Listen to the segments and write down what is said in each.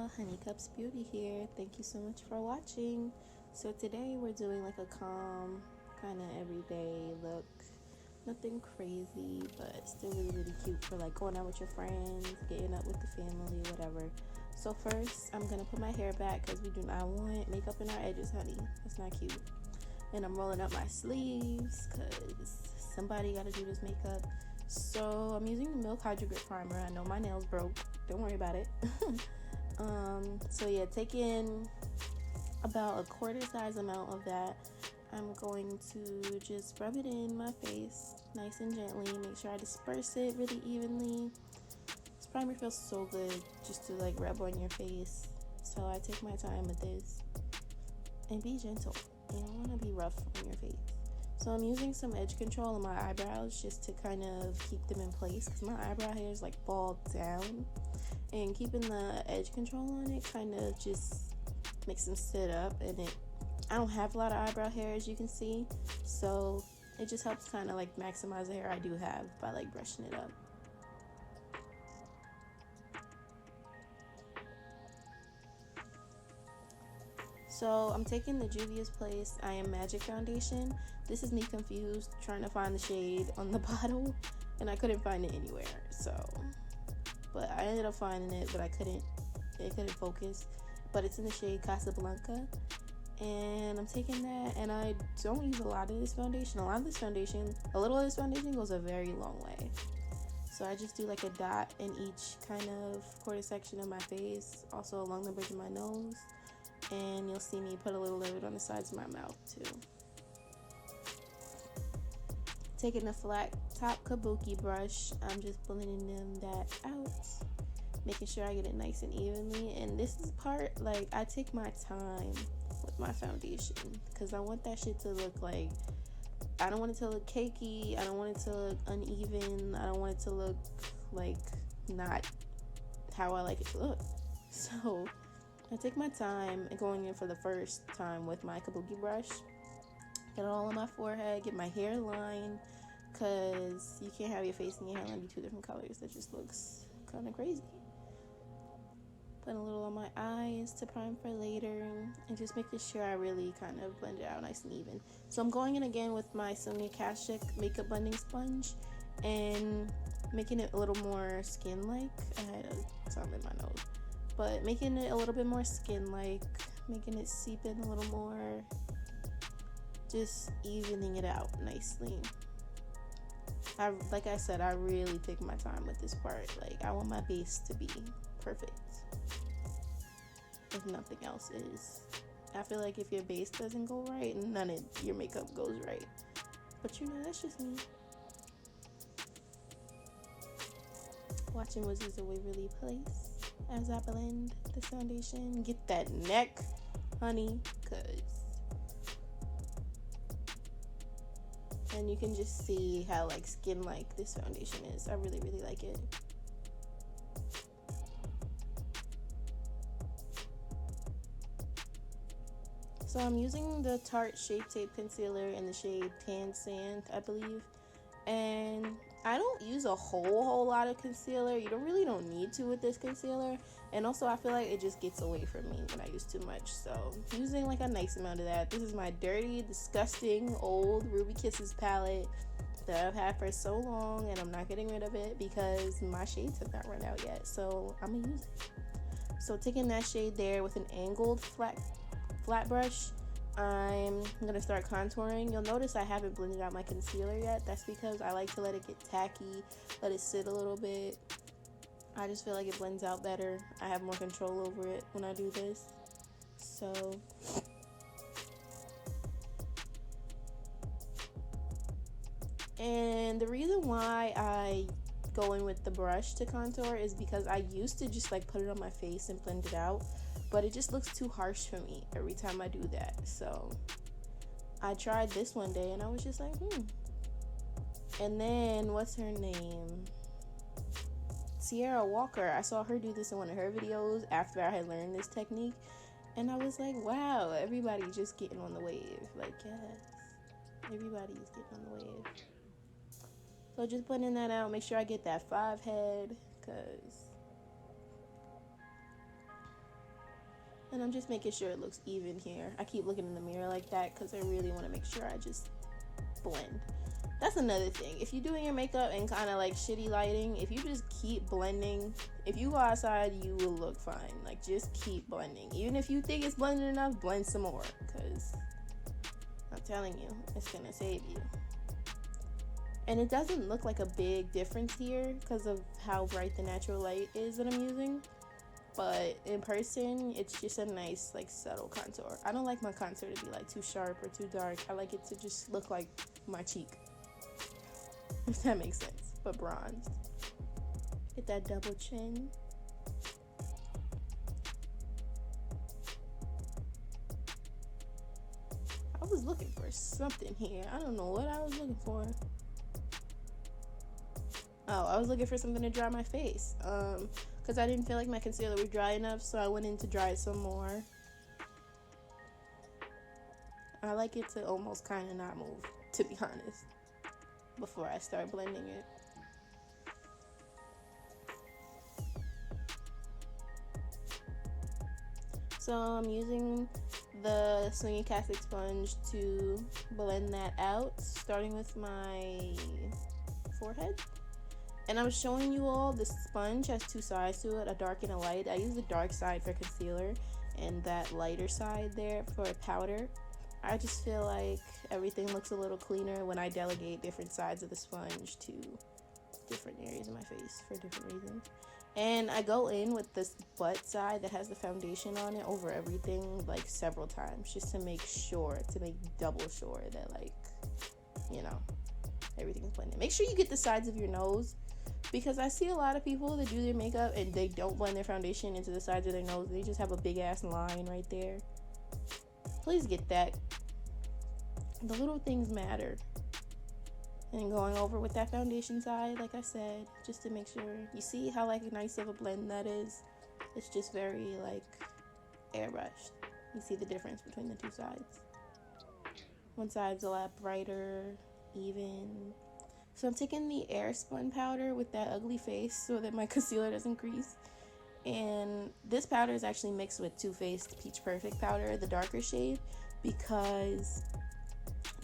y'all, Honeycups Beauty here. Thank you so much for watching. So today we're doing like a calm kind of everyday look. Nothing crazy, but still really cute for like going out with your friends, getting up with the family, whatever. So first I'm gonna put my hair back because we do not want makeup in our edges, honey. That's not cute. And I'm rolling up my sleeves because somebody gotta do this makeup. So I'm using the Milk HydroGrip primer. I know my nails broke, don't worry about it. So yeah, taking about a quarter size amount of that, I'm going to just rub it in my face nice and gently. Make sure I disperse it really evenly. This primer feels so good just to like rub on your face, so I take my time with this. And be gentle, you don't want to be rough on your face. So I'm using some edge control on my eyebrows just to kind of keep them in place because my eyebrow hairs like fall down, and keeping the edge control on it kind of just makes them sit up. And I don't have a lot of eyebrow hair, as you can see, so it just helps kind of like maximize the hair I do have by like brushing it up. So I'm taking the Juvia's Place I Am Magic foundation. This is me confused trying to find the shade on the bottle, and I couldn't find it anywhere. But I ended up finding it, but it couldn't focus. But it's in the shade Casablanca, and I'm taking that, and I don't use a lot of this foundation. A little of this foundation goes a very long way. So I just do like a dot in each kind of quarter section of my face, also along the bridge of my nose. And you'll see me put a little of it on the sides of my mouth too. Taking a flat top kabuki brush, I'm just blending that out, making sure I get it nice and evenly. And this is part, like, I take my time with my foundation because I want that shit to look like, I don't want it to look cakey, I don't want it to look uneven, I don't want it to look like not how I like it to look. So I take my time and going in for the first time with my kabuki brush, get it all on my forehead, get my hairline, because you can't have your face and your hairline be two different colors. That just looks kind of crazy. Put a little on my eyes to prime for later, and just making sure I really kind of blend it out nice and even. So I'm going in again with my Sonia Kashuk makeup blending sponge and making it a little more skin-like. I had some in my nose. But making it a little bit more skin-like, making it seep in a little more, just evening it out nicely. Like I said, I really take my time with this part. Like, I want my base to be perfect, if nothing else is. I feel like if your base doesn't go right, none of your makeup goes right. But you know, that's just me. Watching Wizards of Waverly Place as I blend the foundation. Get that neck, honey, and you can just see how like skin-like this foundation is. I really like it. So I'm using the Tarte Shape Tape Concealer in the shade Tan Sand, I believe. And I don't use a whole lot of concealer. You really don't need to with this concealer. And also I feel like it just gets away from me when I use too much. So I'm using like a nice amount of that. This is my dirty, disgusting, old Ruby Kisses palette that I've had for so long, and I'm not getting rid of it because my shades have not run out yet. So I'm gonna use it. So taking that shade there with an angled flat brush, I'm gonna start contouring. You'll notice I haven't blended out my concealer yet. That's because I like to let it get tacky, let it sit a little bit. I just feel like it blends out better. I have more control over it when I do this. So and the reason why I go in with the brush to contour is because I used to just like put it on my face and blend it out, but it just looks too harsh for me every time I do that. So I tried this one day and I was just like, And then, what's her name? Sierra Walker. I saw her do this in one of her videos after I had learned this technique. And I was like, wow, everybody's just getting on the wave. Like, yes, everybody's getting on the wave. So just blending that out. Make sure I get that 5 head, because And I'm just making sure it looks even here. I keep looking in the mirror like that because I really want to make sure I just blend. That's another thing. If you're doing your makeup and kind of like shitty lighting, if you just keep blending, if you go outside, you will look fine. Like, just keep blending. Even if you think it's blended enough, blend some more. Because I'm telling you, it's going to save you. And it doesn't look like a big difference here because of how bright the natural light is that I'm using. But in person, it's just a nice, like, subtle contour. I don't like my contour to be, like, too sharp or too dark. I like it to just look like my cheek. If that makes sense. But bronzed. Get that double chin. I was looking for something here. I don't know what I was looking for. Oh, I was looking for something to dry my face. Because I didn't feel like my concealer was dry enough, so I went in to dry it some more. I like it to almost kind of not move, to be honest, before I start blending it. So I'm using the swinging casting sponge to blend that out, starting with my forehead. And I'm showing you all the sponge has two sides to it, a dark and a light. I use the dark side for concealer and that lighter side there for powder. I just feel like everything looks a little cleaner when I delegate different sides of the sponge to different areas of my face for different reasons. And I go in with this butt side that has the foundation on it over everything like several times just to make sure, to make double sure that, like, you know, everything's blended. Make sure you get the sides of your nose, because I see a lot of people that do their makeup and they don't blend their foundation into the sides of their nose. They just have a big ass line right there. Please get that. The little things matter. And going over with that foundation side, like I said, just to make sure. You see how, like, nice of a blend that is? It's just very, like, airbrushed. You see the difference between the two sides. One side's a lot brighter, even. So I'm taking the Airspun powder with that ugly face so that my concealer doesn't crease. And this powder is actually mixed with Too Faced Peach Perfect powder, the darker shade, because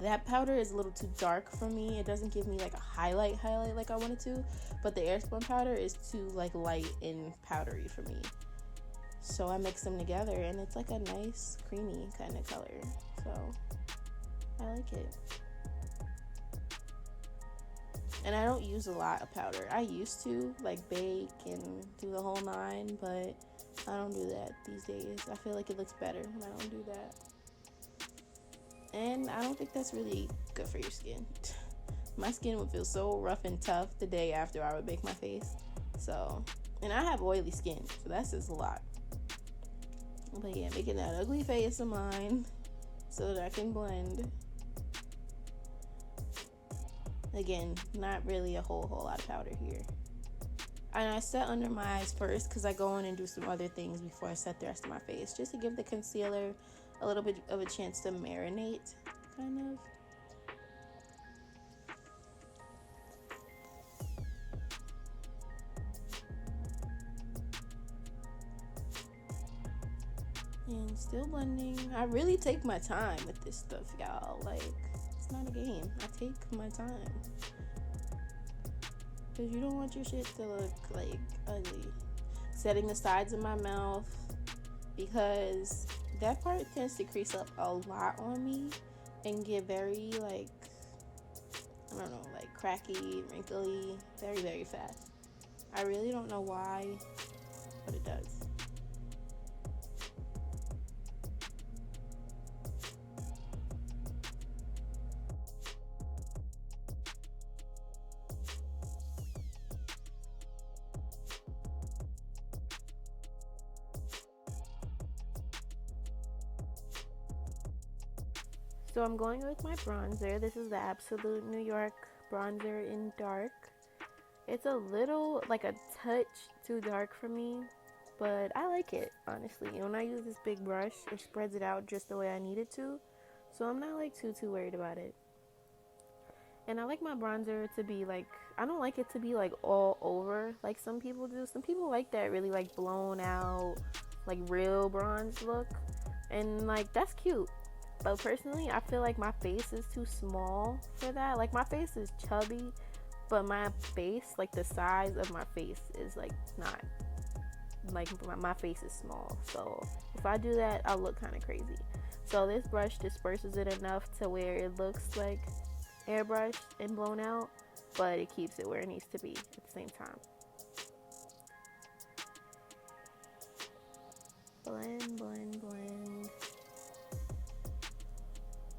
that powder is a little too dark for me. It doesn't give me like a highlight like I wanted to, but the Airspun powder is too like light and powdery for me. So I mix them together and it's like a nice creamy kind of color. So I like it. And I don't use a lot of powder. I used to, like, bake and do the whole nine, but I don't do that these days. I feel like it looks better when I don't do that. And I don't think that's really good for your skin. My skin would feel so rough and tough the day after I would bake my face. So, and I have oily skin, so that's just a lot. But yeah, making that ugly face of mine so that I can blend. Again, not really a whole lot of powder here. And I set under my eyes first because I go in and do some other things before I set the rest of my face, just to give the concealer a little bit of a chance to marinate, kind of. And still blending. I really take my time with this stuff, y'all. Like, it's not a game. I take my time. Because you don't want your shit to look, like, ugly. Setting the sides of my mouth. Because that part tends to crease up a lot on me. And get very, like, I don't know, like, cracky, wrinkly. Very, very fast. I really don't know why. But it does. So I'm going with my bronzer. This is the Asolute New York bronzer in dark. It's a little, like a touch too dark for me, but I like it, honestly. When I use this big brush, it spreads it out just the way I need it to. So I'm not like too worried about it. And I like my bronzer to be like, I don't like it to be like all over like some people do. Some people like that really like blown out, like real bronze look, and like that's cute. But personally, I feel like my face is too small for that. Like my face is chubby, but my face, like the size of my face is like not, like my face is small. So if I do that, I'll look kind of crazy. So this brush disperses it enough to where it looks like airbrushed and blown out, but it keeps it where it needs to be at the same time. Blend, blend, blend.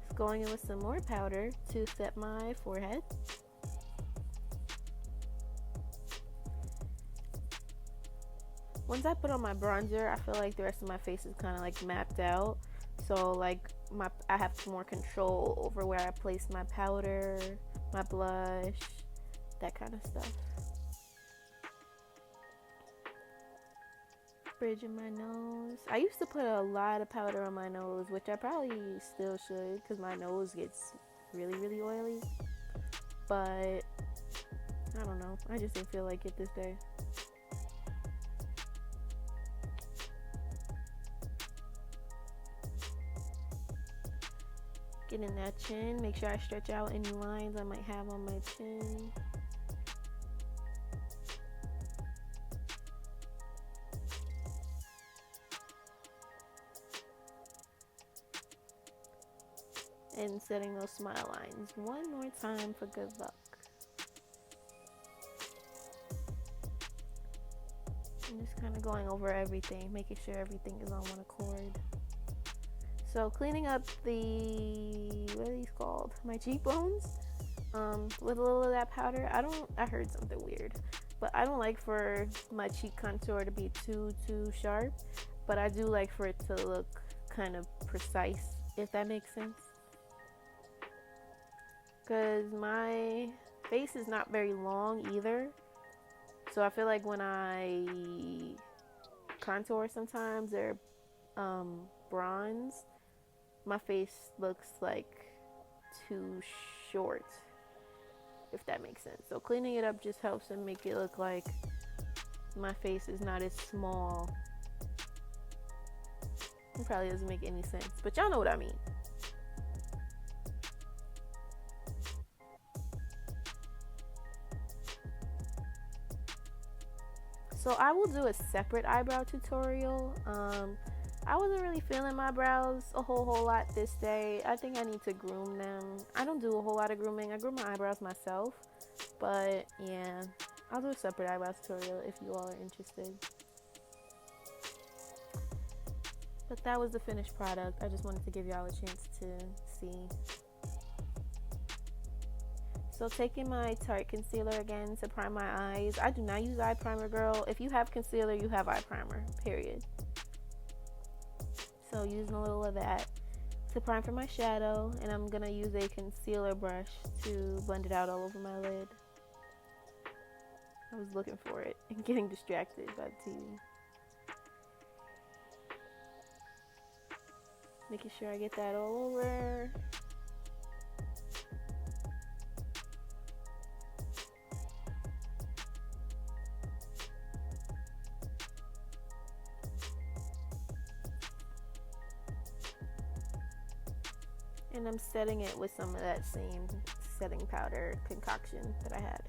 Just going in with some more powder to set my forehead. Once I put on my bronzer, I feel like the rest of my face is kind of like mapped out. So like I have more control over where I place my powder, my blush, that kind of stuff. Bridge in my nose. I used to put a lot of powder on my nose, which I probably still should because my nose gets really, really oily. But I don't know. I just didn't feel like it this day. Get in that chin. Make sure I stretch out any lines I might have on my chin. And setting those smile lines one more time for good luck. I'm just kind of going over everything, making sure everything is on one accord. So cleaning up the, what are these called? My cheekbones, with a little of that powder. I heard something weird, but I don't like for my cheek contour to be too sharp, but I do like for it to look kind of precise, if that makes sense. Because my face is not very long either, so I feel like when I contour sometimes or bronze, my face looks like too short, if that makes sense. So cleaning it up just helps and make it look like my face is not as small. It probably doesn't make any sense, but y'all know what I mean. So I will do a separate eyebrow tutorial. I wasn't really feeling my brows a whole lot this day. I think I need to groom them. I don't do a whole lot of grooming. I groom my eyebrows myself. But yeah, I'll do a separate eyebrow tutorial if you all are interested. But that was the finished product. I just wanted to give y'all a chance to see. So taking my Tarte concealer again to prime my eyes. I do not use eye primer, girl. If you have concealer, you have eye primer, period. So using a little of that to prime for my shadow, and I'm gonna use a concealer brush to blend it out all over my lid. I was looking for it and getting distracted by the TV. Making sure I get that all over. And I'm setting it with some of that same setting powder concoction that I had.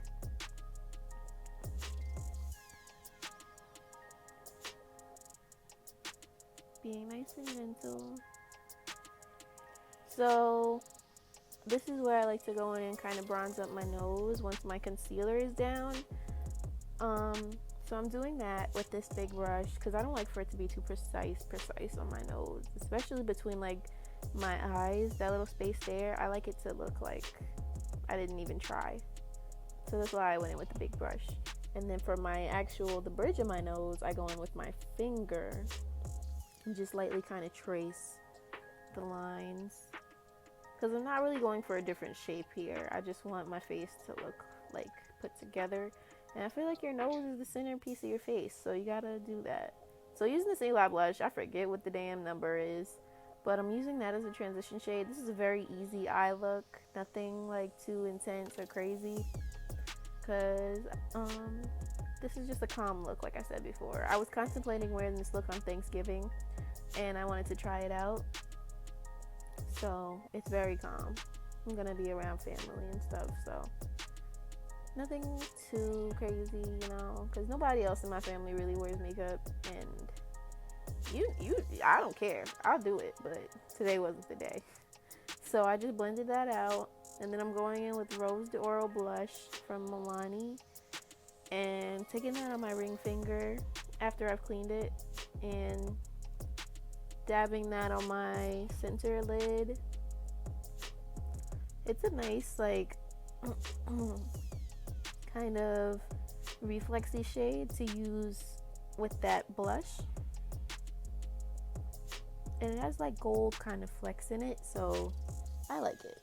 Being nice and gentle. So this is where I like to go in and kind of bronze up my nose once my concealer is down. So I'm doing that with this big brush because I don't like for it to be too precise on my nose, especially between like my eyes, that little space there. I like it to look like I didn't even try. So that's why I went in with the big brush. And then for my the bridge of my nose, I go in with my finger and just lightly kind of trace the lines. Because I'm not really going for a different shape here. I just want my face to look like put together. And I feel like your nose is the centerpiece of your face, so you gotta do that. So using this Inglot Blush, I forget what the damn number is, but I'm using that as a transition shade. This is a very easy eye look, nothing like too intense or crazy. Cause this is just a calm look, like I said before. I was contemplating wearing this look on Thanksgiving, and I wanted to try it out. So it's very calm. I'm gonna be around family and stuff, so nothing too crazy, you know, because nobody else in my family really wears makeup, and I don't care. I'll do it, but today wasn't the day. So I just blended that out, and then I'm going in with Rose D'Oro blush from Milani, and taking that on my ring finger after I've cleaned it, and dabbing that on my center lid. It's a nice, like, kind of reflexy shade to use with that blush. And it has like gold kind of flecks in it, so I like it.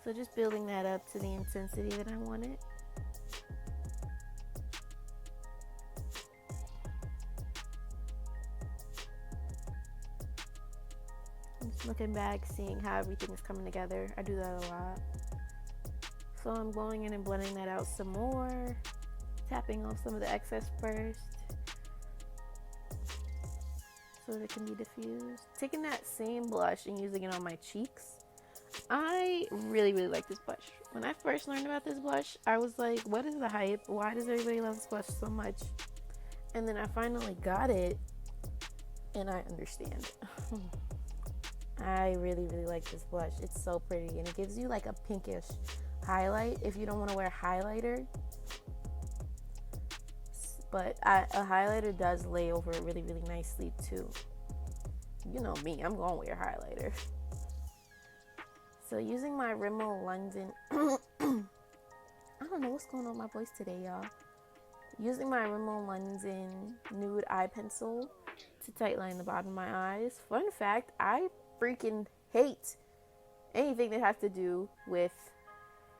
So just building that up to the intensity that I want it. I'm just looking back, seeing how everything is coming together. I do that a lot. So I'm going in and blending that out some more, tapping off some of the excess first so that it can be diffused. Taking that same blush and using it on my cheeks. I really, really like this blush. When I first learned about this blush, I was like, what is the hype? Why does everybody love this blush so much? And then I finally got it, and I understand. I really, really like this blush. It's so pretty, and it gives you like a pinkish highlight if you don't want to wear highlighter. But a highlighter does lay over it really, really nicely too. You know me, I'm going to wear highlighter. So using my Rimmel London, I don't know what's going on with my voice today, y'all. Using my Rimmel London Nude eye pencil to tightline the bottom of my eyes. Fun fact, I freaking hate anything that has to do with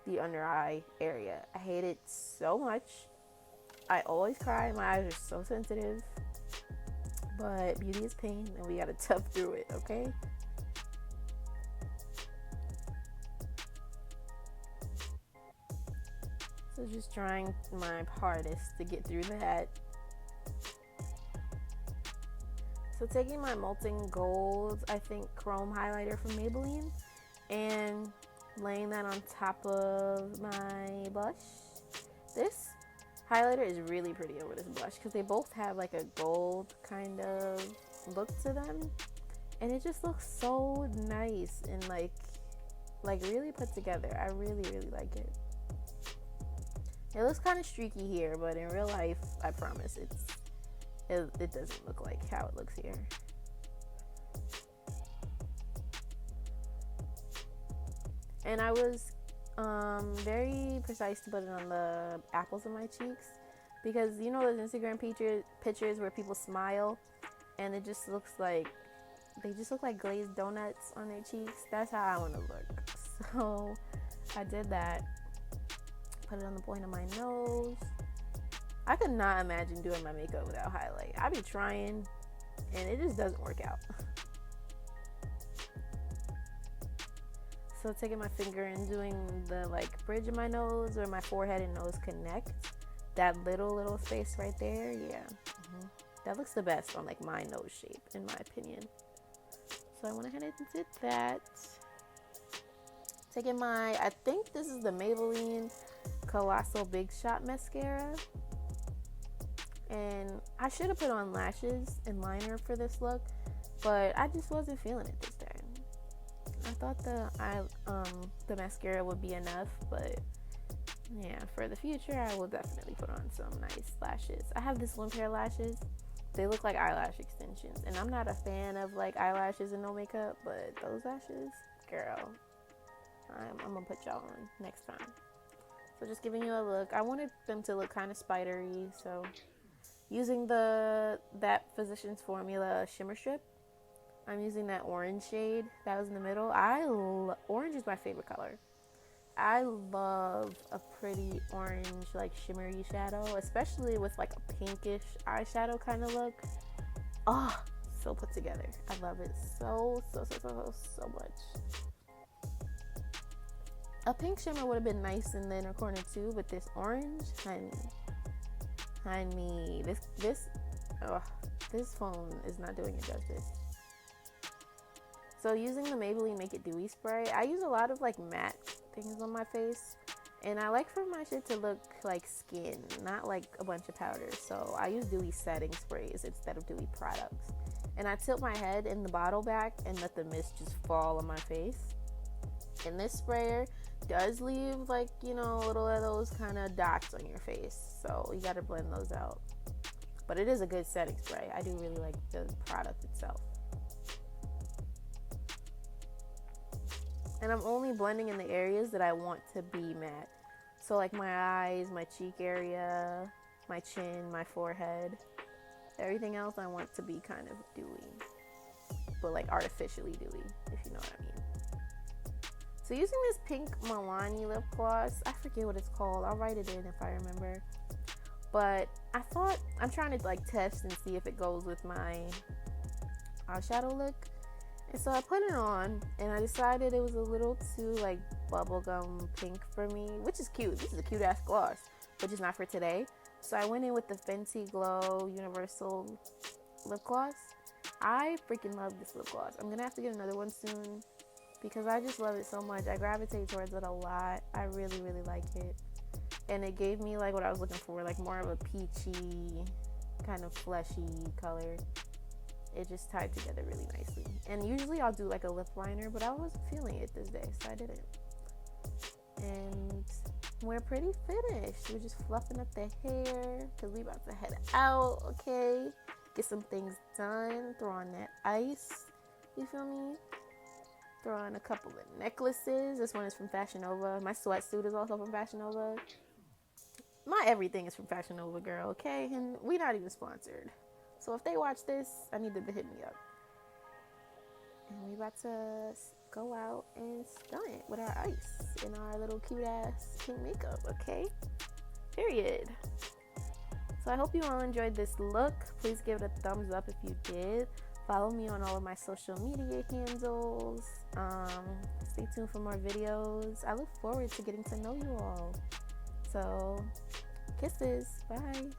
the under eye area. I hate it so much. I always cry. My eyes are so sensitive. But beauty is pain, and we gotta tough through it, okay? So just trying my hardest to get through that. So taking my Molten Gold, I think chrome highlighter from Maybelline, and laying that on top of my blush. This highlighter is really pretty over this blush because they both have like a gold kind of look to them, and it just looks so nice and like really put together. I really, really like it. It looks kind of streaky here, but in real life, I promise it doesn't look like how it looks here. And I was very precise to put it on the apples of my cheeks, because you know those Instagram pictures where people smile and it just looks like they just look like glazed donuts on their cheeks. That's how I want to look. So I did that. Put it on the point of my nose. I could not imagine doing my makeup without highlight. I be trying, and it just doesn't work out. So taking my finger and doing the like bridge of my nose where my forehead and nose connect. That little space right there, yeah. That looks the best on like my nose shape, in my opinion. So I went ahead and did that. Taking my, I think this is the Maybelline Colossal Big Shot mascara, and I should have put on lashes and liner for this look, but I just wasn't feeling it this time. I thought the mascara would be enough, but yeah, for the future I will definitely put on some nice lashes. I have this one pair of lashes. They look like eyelash extensions, and I'm not a fan of like eyelashes and no makeup, but those lashes, girl, I'm gonna put y'all on next time. So just giving you a look. I wanted them to look kind of spidery, so using that Physicians Formula shimmer strip, I'm using that orange shade that was in the middle. Orange is my favorite color. I love a pretty orange, like shimmery shadow, especially with like a pinkish eyeshadow kind of look. Oh, so put together. I love it so much. A pink shimmer would have been nice in the inner corner too, but this orange, honey, this phone is not doing it justice. So using the Maybelline Make It Dewy spray, I use a lot of like matte things on my face, and I like for my shit to look like skin, not like a bunch of powder. So I use dewy setting sprays instead of dewy products, and I tilt my head in the bottle back and let the mist just fall on my face. And this sprayer does leave like, you know, little of those kind of dots on your face, so you got to blend those out. But it is a good setting spray. I do really like the product itself. And I'm only blending in the areas that I want to be matte. So like my eyes, my cheek area, my chin, my forehead. Everything else I want to be kind of dewy, but like artificially dewy, if you know what I mean. So using this pink Milani lip gloss, I forget what it's called. I'll write it in if I remember. But I thought, I'm trying to like test and see if it goes with my eyeshadow look. And so I put it on, and I decided it was a little too like bubblegum pink for me, which is cute. This is a cute ass gloss, but just not for today. So I went in with the Fenty Glow Universal lip gloss. I freaking love this lip gloss. I'm gonna have to get another one soon because I just love it so much. I gravitate towards it a lot. I really like it. And it gave me like what I was looking for, like more of a peachy, kind of fleshy color. It just tied together really nicely. And usually I'll do like a lip liner, but I wasn't feeling it this day, so I didn't. And we're pretty finished. We're just fluffing up the hair because we about to head out, okay? Get some things done. Throw on that ice, you feel me? Throw on a couple of necklaces. This one is from Fashion Nova. My sweatsuit is also from Fashion Nova. My everything is from Fashion Nova, girl, okay? And we're not even sponsored. So if they watch this, I need them to hit me up. And we about to go out and stunt with our ice and our little cute ass pink makeup, okay? Period. So I hope you all enjoyed this look. Please give it a thumbs up if you did. Follow me on all of my social media handles. Stay tuned for more videos. I look forward to getting to know you all. So, kisses. Bye.